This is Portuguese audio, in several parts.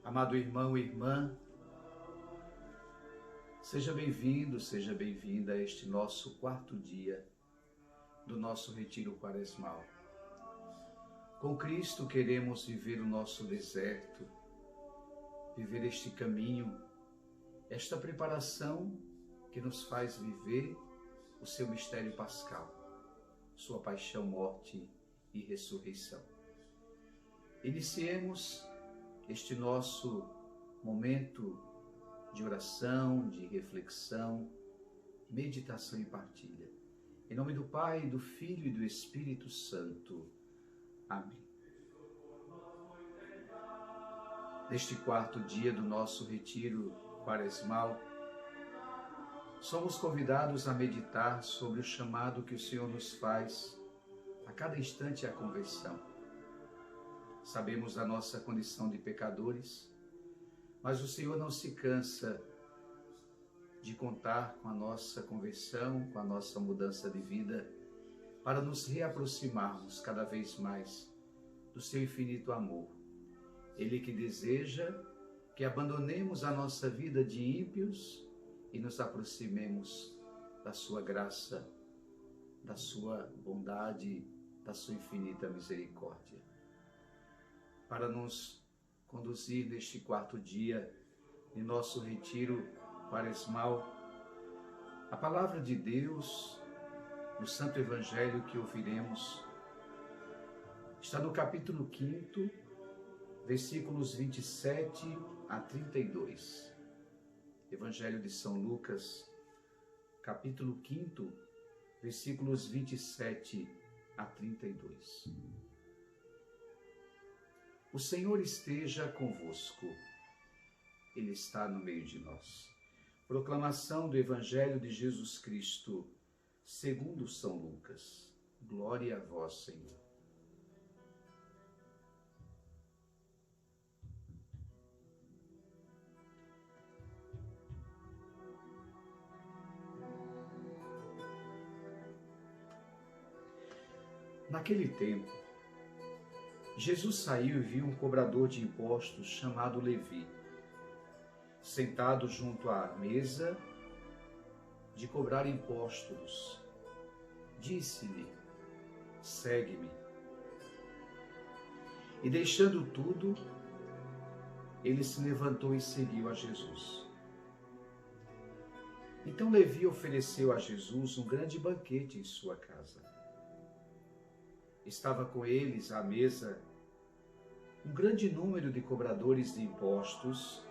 Amado irmão e irmã, seja bem-vindo, seja bem-vinda a este nosso quarto dia do nosso retiro quaresmal. Com Cristo queremos viver o nosso deserto, viver este caminho, esta preparação que nos faz viver o seu mistério pascal, sua paixão, morte e ressurreição. Iniciemos este nosso momento de oração, de reflexão, meditação e partilha. Em nome do Pai, do Filho e do Espírito Santo. Amém. Neste quarto dia do nosso retiro quaresmal, somos convidados a meditar sobre o chamado que o Senhor nos faz a cada instante à conversão. Sabemos da nossa condição de pecadores, mas o Senhor não se cansa de contar com a nossa conversão, com a nossa mudança de vida, para nos reaproximarmos cada vez mais do seu infinito amor. Ele que deseja que abandonemos a nossa vida de ímpios e nos aproximemos da sua graça, da sua bondade, da sua infinita misericórdia. Para nos conduzir neste quarto dia de nosso retiro quaresmal, a palavra de Deus, no Santo Evangelho que ouviremos, está no capítulo 5, versículos 27 a 32. Evangelho de São Lucas, capítulo 5, versículos 27 a 32. O Senhor esteja convosco. Ele está no meio de nós. Proclamação do Evangelho de Jesus Cristo, segundo São Lucas. Glória a vós, Senhor. Naquele tempo, Jesus saiu e viu um cobrador de impostos chamado Levi, sentado junto à mesa de cobrar impostos. Disse-lhe: segue-me. E deixando tudo, ele se levantou e seguiu a Jesus. Então Levi ofereceu a Jesus um grande banquete em sua casa. Estava com eles à mesa um grande número de cobradores de impostos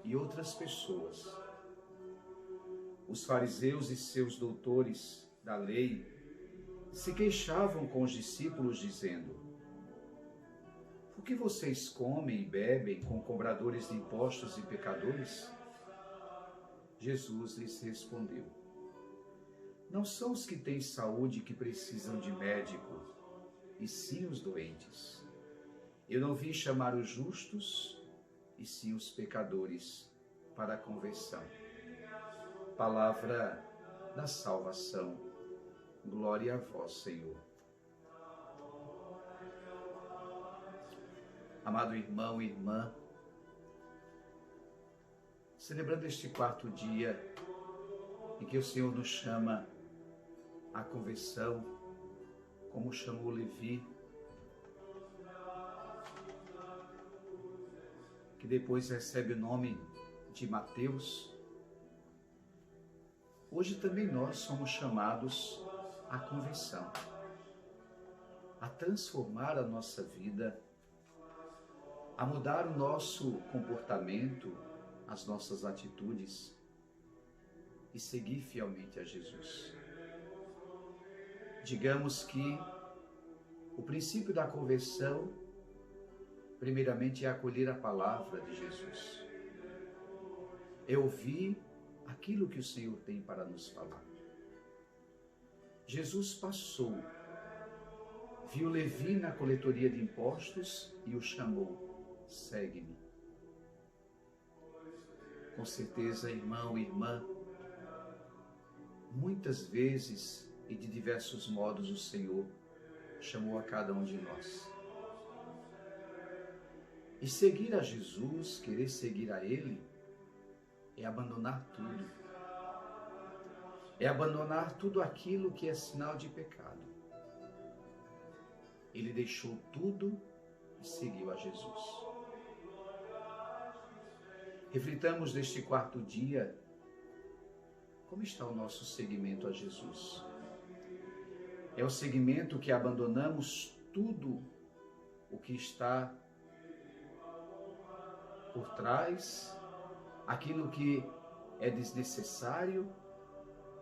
e outras pessoas. Os fariseus e seus doutores da lei se queixavam com os discípulos, dizendo: por que vocês comem e bebem com cobradores de impostos e pecadores? Jesus lhes respondeu: não são os que têm saúde que precisam de médico, e sim os doentes. Eu não vim chamar os justos, e sim os pecadores para a conversão. Palavra da salvação. Glória a vós, Senhor. Amado irmão e irmã, celebrando este quarto dia em que o Senhor nos chama à conversão, como chamou Levi, que depois recebe o nome de Mateus. Hoje também nós somos chamados à conversão, a transformar a nossa vida, a mudar o nosso comportamento, as nossas atitudes e seguir fielmente a Jesus. Digamos que o princípio da conversão, primeiramente, é acolher a palavra de Jesus. É ouvir aquilo que o Senhor tem para nos falar. Jesus passou, viu Levi na coletoria de impostos e o chamou: segue-me. Com certeza, irmão e irmã, muitas vezes e de diversos modos o Senhor chamou a cada um de nós. E seguir a Jesus, querer seguir a Ele, é abandonar tudo. É abandonar tudo aquilo que é sinal de pecado. Ele deixou tudo e seguiu a Jesus. Reflitamos neste quarto dia, como está o nosso seguimento a Jesus? É o seguimento que abandonamos tudo o que está por trás, aquilo que é desnecessário,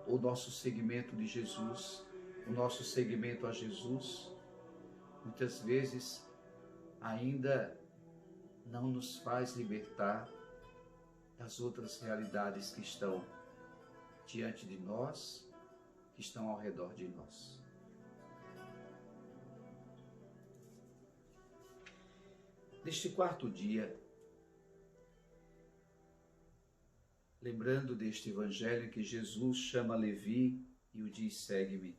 o nosso seguimento de Jesus, o nosso seguimento a Jesus, muitas vezes ainda não nos faz libertar das outras realidades que estão diante de nós, que estão ao redor de nós. Neste quarto dia, lembrando deste evangelho que Jesus chama Levi e o diz: segue-me.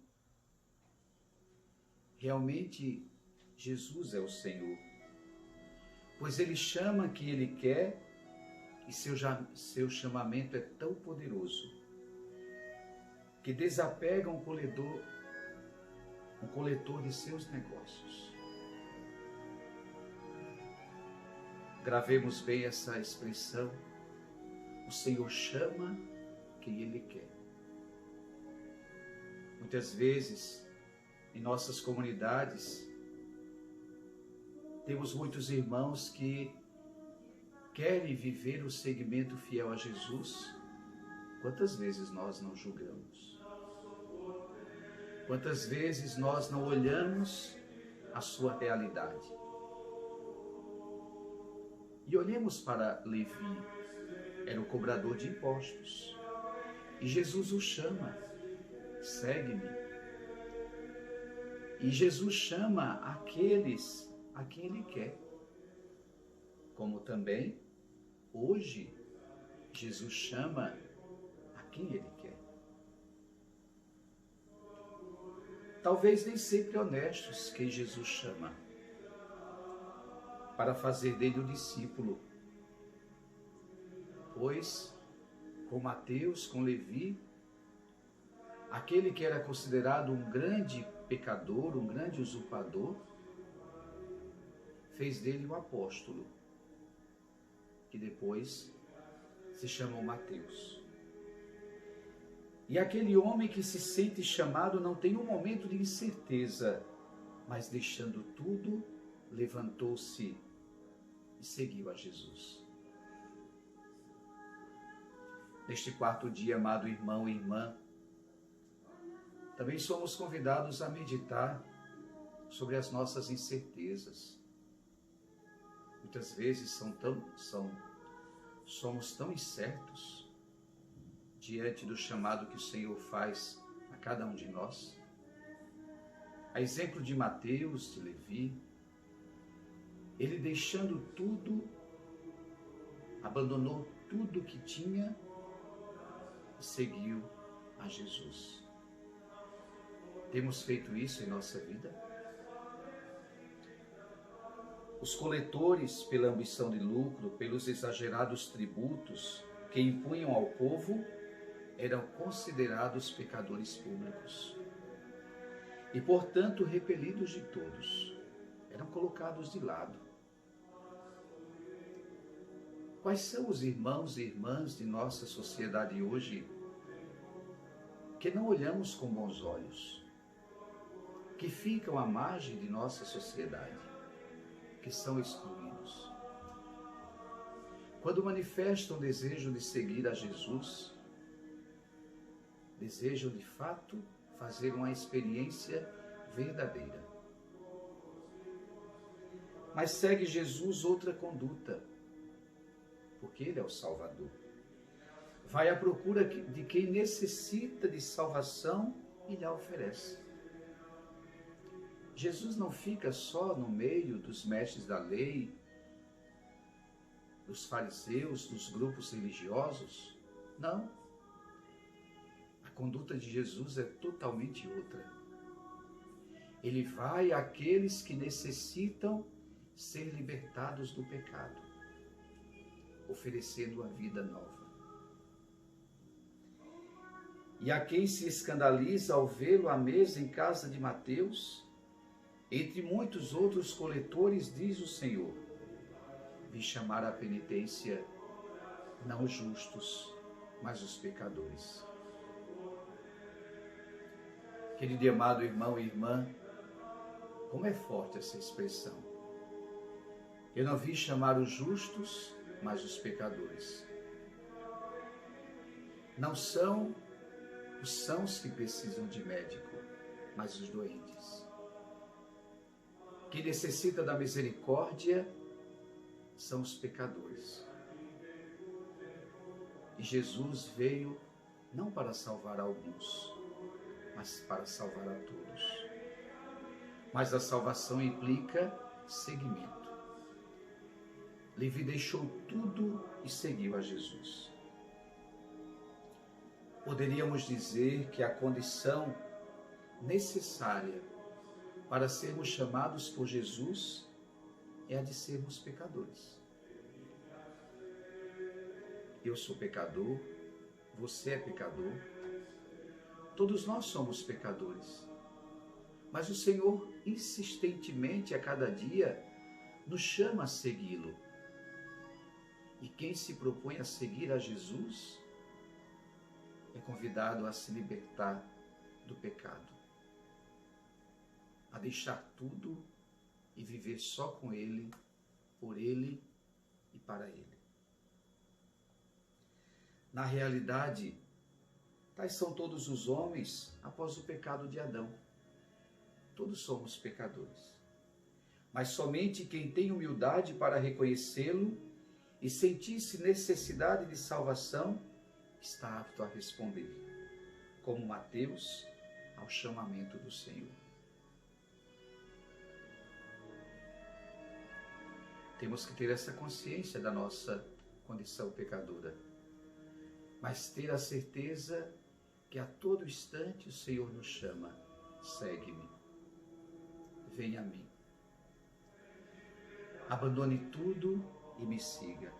Realmente, Jesus é o Senhor, pois Ele chama quem Ele quer e seu chamamento é tão poderoso que desapega um coletor de seus negócios. Gravemos bem essa expressão: o Senhor chama quem Ele quer. Muitas vezes, em nossas comunidades, temos muitos irmãos que querem viver o seguimento fiel a Jesus. Quantas vezes nós não julgamos? Quantas vezes nós não olhamos a sua realidade? E olhemos para Levi, era o cobrador de impostos. E Jesus o chama: segue-me. E Jesus chama aqueles a quem Ele quer. Como também, hoje, Jesus chama a quem Ele quer. Talvez nem sempre honestos quem Jesus chama, para fazer dele o discípulo. Pois, com Mateus, com Levi, aquele que era considerado um grande pecador, um grande usurpador, fez dele um apóstolo, que depois se chamou Mateus. E aquele homem que se sente chamado não tem um momento de incerteza, mas deixando tudo, levantou-se e seguiu a Jesus. Neste quarto dia, amado irmão e irmã, também somos convidados a meditar sobre as nossas incertezas. Muitas vezes somos tão incertos diante do chamado que o Senhor faz a cada um de nós. A exemplo de Mateus, de Levi, ele deixando tudo, abandonou tudo que tinha e seguiu a Jesus. Temos feito isso em nossa vida? Os coletores, pela ambição de lucro, pelos exagerados tributos que impunham ao povo, eram considerados pecadores públicos e, portanto, repelidos de todos. Eram colocados de lado. Quais são os irmãos e irmãs de nossa sociedade hoje que não olhamos com bons olhos, que ficam à margem de nossa sociedade, que são excluídos? Quando manifestam o desejo de seguir a Jesus, desejam de fato fazer uma experiência verdadeira. Mas segue Jesus outra conduta, porque Ele é o Salvador. Vai à procura de quem necessita de salvação e lhe oferece. Jesus não fica só no meio dos mestres da lei, dos fariseus, dos grupos religiosos. Não. A conduta de Jesus é totalmente outra. Ele vai àqueles que necessitam ser libertados do pecado, oferecendo a vida nova. E a quem se escandaliza ao vê-lo à mesa em casa de Mateus, entre muitos outros coletores, diz o Senhor: vim chamar à penitência não os justos, mas os pecadores. Querido e amado irmão e irmã, como é forte essa expressão. Eu não vim chamar os justos, mas os pecadores. Não são os sãos que precisam de médico, mas os doentes. Quem necessita da misericórdia são os pecadores. E Jesus veio não para salvar alguns, mas para salvar a todos. Mas a salvação implica seguimento. Levi deixou tudo e seguiu a Jesus. Poderíamos dizer que a condição necessária para sermos chamados por Jesus é a de sermos pecadores. Eu sou pecador, você é pecador, todos nós somos pecadores. Mas o Senhor insistentemente a cada dia nos chama a segui-lo. E quem se propõe a seguir a Jesus é convidado a se libertar do pecado, a deixar tudo e viver só com Ele, por Ele e para Ele. Na realidade, tais são todos os homens após o pecado de Adão. Todos somos pecadores. Mas somente quem tem humildade para reconhecê-lo e sentir-se necessidade de salvação está apto a responder, como Mateus, ao chamamento do Senhor. Temos que ter essa consciência da nossa condição pecadora, mas ter a certeza que a todo instante o Senhor nos chama: segue-me, venha a mim. Abandone tudo e me siga.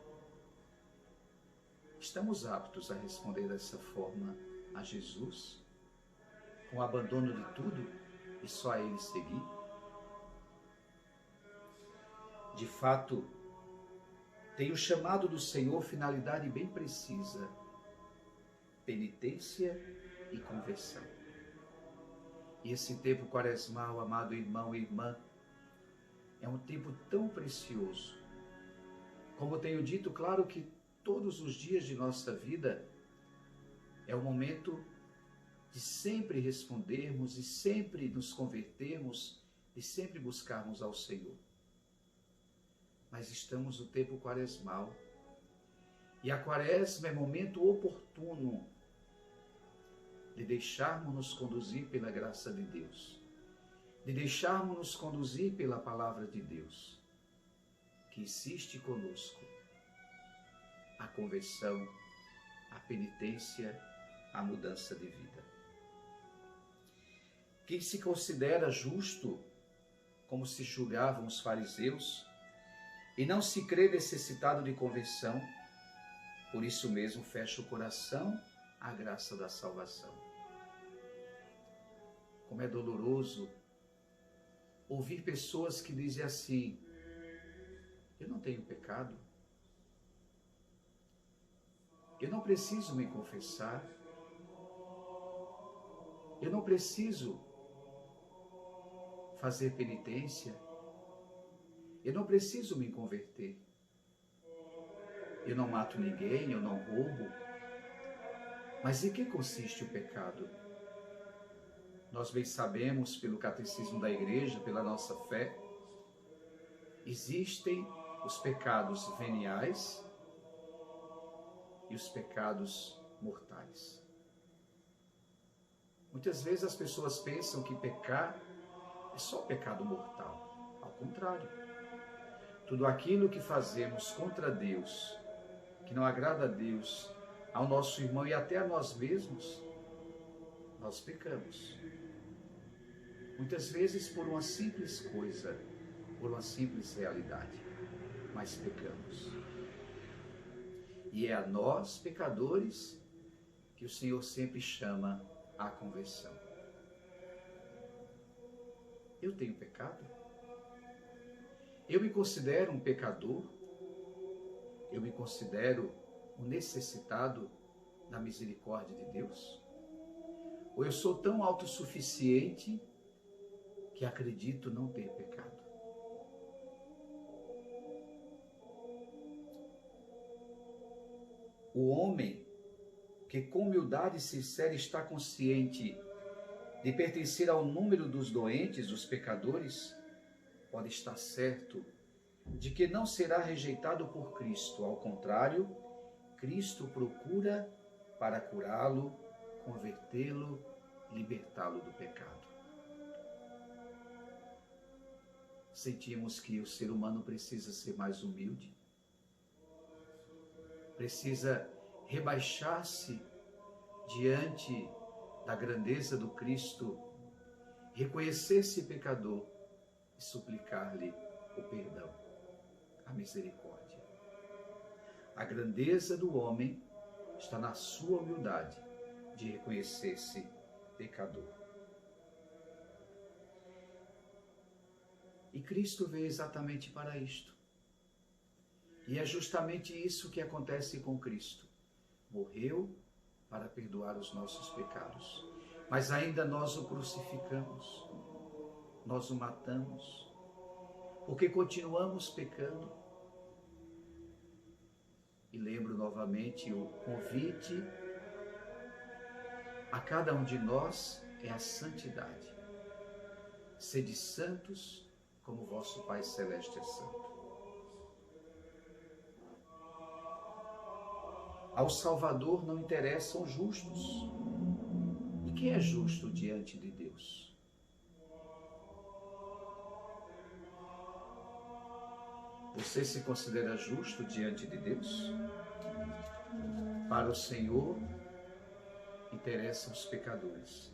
Estamos aptos a responder dessa forma a Jesus, com o abandono de tudo e só a Ele seguir? De fato, tem o chamado do Senhor finalidade bem precisa: penitência e conversão. E esse tempo quaresmal, amado irmão e irmã, é um tempo tão precioso. Como tenho dito, claro que todos os dias de nossa vida é o momento de sempre respondermos e sempre nos convertermos e sempre buscarmos ao Senhor. Mas estamos no tempo quaresmal e a quaresma é momento oportuno de deixarmos-nos conduzir pela graça de Deus, de deixarmos-nos conduzir pela palavra de Deus, que insiste conosco a conversão, a penitência, a mudança de vida. Quem se considera justo, como se julgavam os fariseus, e não se crê necessitado de conversão, por isso mesmo fecha o coração à graça da salvação. Como é doloroso ouvir pessoas que dizem assim: eu não tenho pecado, eu não preciso me confessar, eu não preciso fazer penitência, eu não preciso me converter, eu não mato ninguém, eu não roubo. Mas em que consiste o pecado? Nós bem sabemos, pelo catecismo da Igreja, pela nossa fé, existem os pecados veniais e os pecados mortais. Muitas vezes as pessoas pensam que pecar é só pecado mortal. Ao contrário, tudo aquilo que fazemos contra Deus, que não agrada a Deus, ao nosso irmão e até a nós mesmos, nós pecamos. Muitas vezes por uma simples coisa: por uma simples realidade, mas pecamos. E é a nós, pecadores, que o Senhor sempre chama à conversão. Eu tenho pecado? Eu me considero um pecador? Eu me considero um necessitado da misericórdia de Deus? Ou eu sou tão autossuficiente que acredito não ter pecado? O homem que com humildade sincera está consciente de pertencer ao número dos doentes, dos pecadores, pode estar certo de que não será rejeitado por Cristo. Ao contrário, Cristo procura para curá-lo, convertê-lo, libertá-lo do pecado. Sentimos que o ser humano precisa ser mais humilde, precisa rebaixar-se diante da grandeza do Cristo, reconhecer-se pecador e suplicar-lhe o perdão, a misericórdia. A grandeza do homem está na sua humildade de reconhecer-se pecador. E Cristo veio exatamente para isto. E é justamente isso que acontece com Cristo. Morreu para perdoar os nossos pecados. Mas ainda nós o crucificamos, nós o matamos, porque continuamos pecando. E lembro novamente o convite a cada um de nós é a santidade. Sede santos como vosso Pai Celeste é santo. Ao Salvador não interessam os justos. E quem é justo diante de Deus? Você se considera justo diante de Deus? Para o Senhor, interessam os pecadores.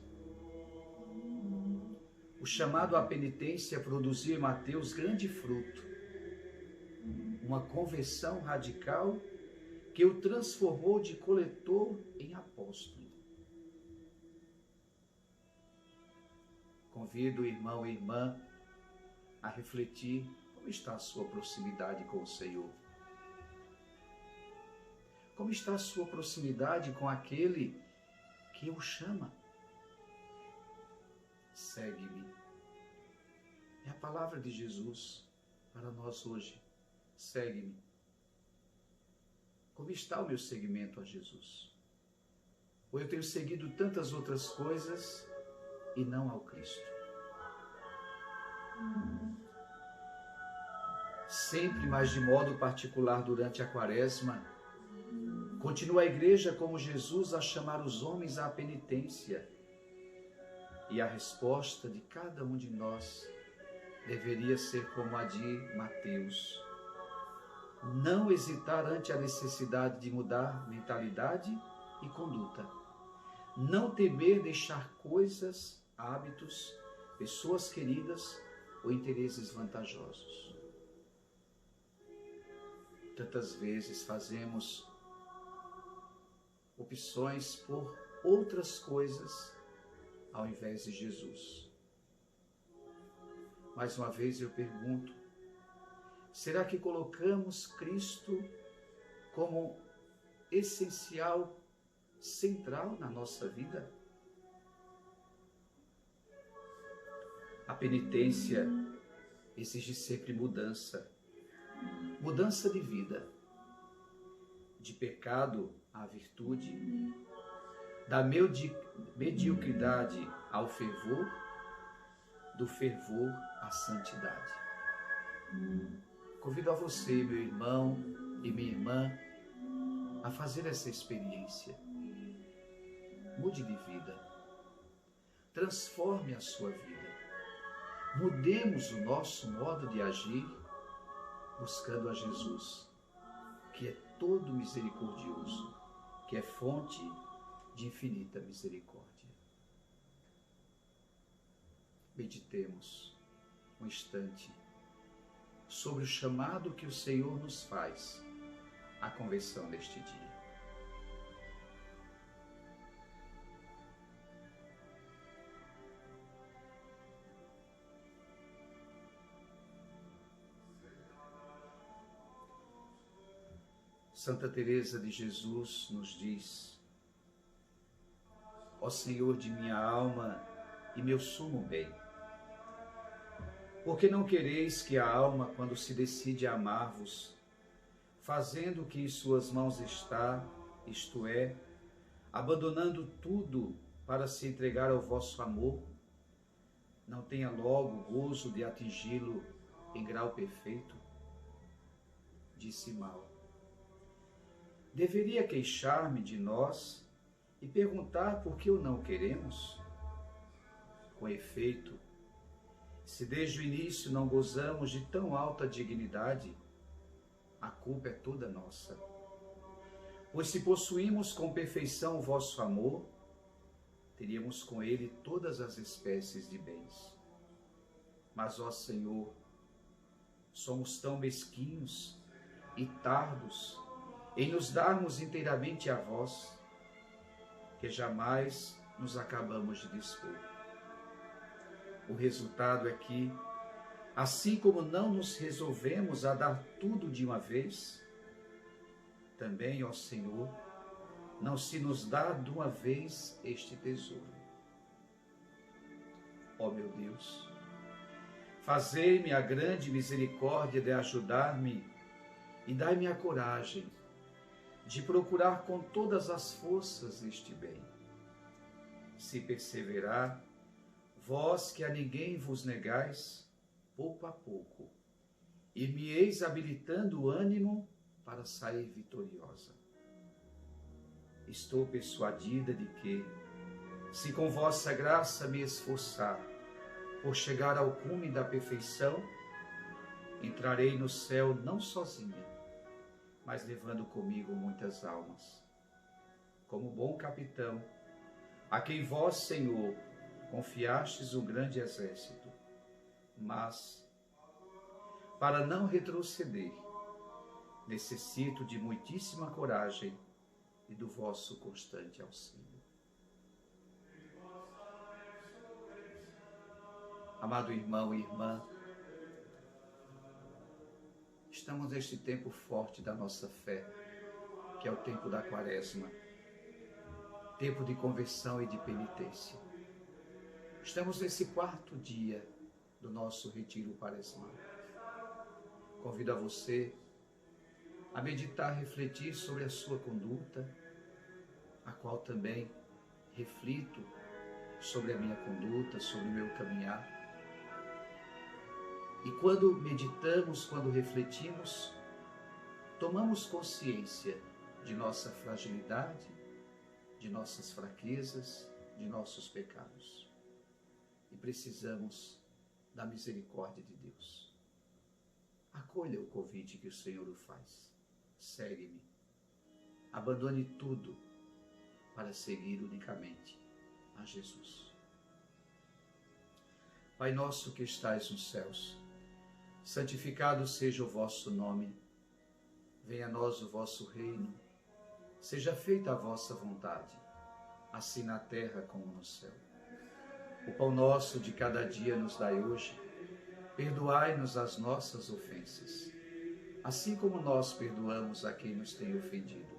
O chamado à penitência produziu em Mateus grande fruto, uma conversão radical que o transformou de coletor em apóstolo. Convido o irmão e irmã a refletir como está a sua proximidade com o Senhor. Como está a sua proximidade com aquele que o chama? Segue-me. É a palavra de Jesus para nós hoje. Segue-me. Como está o meu seguimento a Jesus? Ou eu tenho seguido tantas outras coisas e não ao Cristo? Sempre, mas de modo particular durante a Quaresma, continua a Igreja como Jesus a chamar os homens à penitência. E a resposta de cada um de nós deveria ser como a de Mateus. Não hesitar ante a necessidade de mudar mentalidade e conduta. Não temer deixar coisas, hábitos, pessoas queridas ou interesses vantajosos. Tantas vezes fazemos opções por outras coisas ao invés de Jesus. Mais uma vez eu pergunto, será que colocamos Cristo como essencial, central na nossa vida? A penitência exige sempre mudança. Mudança de vida. De pecado à virtude. Da mediocridade ao fervor. Do fervor à santidade. Convido a você, meu irmão e minha irmã, a fazer essa experiência. Mude de vida. Transforme a sua vida. Mudemos o nosso modo de agir, buscando a Jesus, que é todo misericordioso, que é fonte de infinita misericórdia. Meditemos um instante sobre o chamado que o Senhor nos faz à conversão neste dia. Santa Teresa de Jesus nos diz: ó Senhor de minha alma e meu sumo bem, porque não quereis que a alma, quando se decide a amar-vos, fazendo o que em suas mãos está, isto é, abandonando tudo para se entregar ao vosso amor, não tenha logo o gozo de atingi-lo em grau perfeito? Disse mal. Deveria queixar-me de nós e perguntar por que o não queremos? Com efeito, se desde o início não gozamos de tão alta dignidade, a culpa é toda nossa. Pois se possuímos com perfeição o vosso amor, teríamos com ele todas as espécies de bens. Mas, ó Senhor, somos tão mesquinhos e tardos em nos darmos inteiramente a vós, que jamais nos acabamos de dispor. O resultado é que, assim como não nos resolvemos a dar tudo de uma vez, também, ó Senhor, não se nos dá de uma vez este tesouro. Ó meu Deus, fazei-me a grande misericórdia de ajudar-me e dai-me a coragem de procurar com todas as forças este bem. Se perseverar, vós que a ninguém vos negais, pouco a pouco, e me eis habilitando o ânimo para sair vitoriosa. Estou persuadida de que, se com vossa graça me esforçar por chegar ao cume da perfeição, entrarei no céu não sozinha, mas levando comigo muitas almas. Como bom capitão, a quem vós, Senhor, confiastes um grande exército, mas, para não retroceder, necessito de muitíssima coragem e do vosso constante auxílio. Amado irmão e irmã, estamos neste tempo forte da nossa fé, que é o tempo da Quaresma, tempo de conversão e de penitência. Estamos nesse 4º dia do nosso retiro quaresmal. Convido a você a meditar, refletir sobre a sua conduta, a qual também reflito sobre a minha conduta, sobre o meu caminhar. E quando meditamos, quando refletimos, tomamos consciência de nossa fragilidade, de nossas fraquezas, de nossos pecados. E precisamos da misericórdia de Deus. Acolha o convite que o Senhor o faz. Segue-me. Abandone tudo para seguir unicamente a Jesus. Pai nosso que estais nos céus, santificado seja o vosso nome. Venha a nós o vosso reino. Seja feita a vossa vontade, assim na terra como no céu. O pão nosso de cada dia nos dai hoje. Perdoai-nos as nossas ofensas, assim como nós perdoamos a quem nos tem ofendido.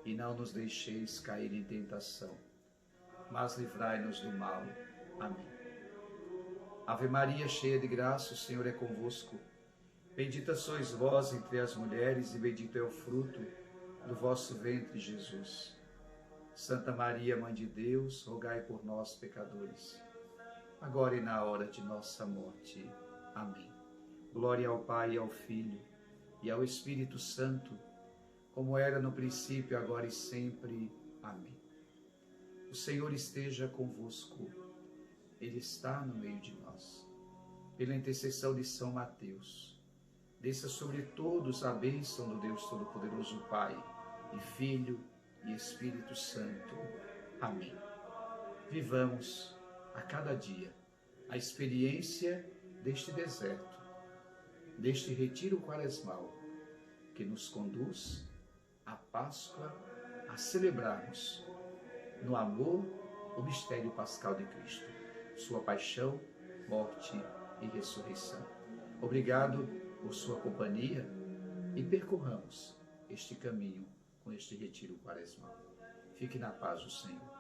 E não nos deixeis cair em tentação, mas livrai-nos do mal. Amém. Ave Maria, cheia de graça, o Senhor é convosco. Bendita sois vós entre as mulheres, e bendito é o fruto do vosso ventre, Jesus. Santa Maria, Mãe de Deus, rogai por nós, pecadores, agora e na hora de nossa morte. Amém. Glória ao Pai, e ao Filho, e ao Espírito Santo, como era no princípio, agora e sempre. Amém. O Senhor esteja convosco. Ele está no meio de nós. Pela intercessão de São Mateus, desça sobre todos a bênção do Deus Todo-Poderoso, Pai, e Filho, e Espírito Santo. Amém. Vivamos a cada dia a experiência deste deserto, deste retiro quaresmal que nos conduz à Páscoa, a celebrarmos no amor o mistério pascal de Cristo, sua paixão, morte e ressurreição. Obrigado por sua companhia e percorramos este caminho com este retiro quaresmal. Fique na paz do Senhor.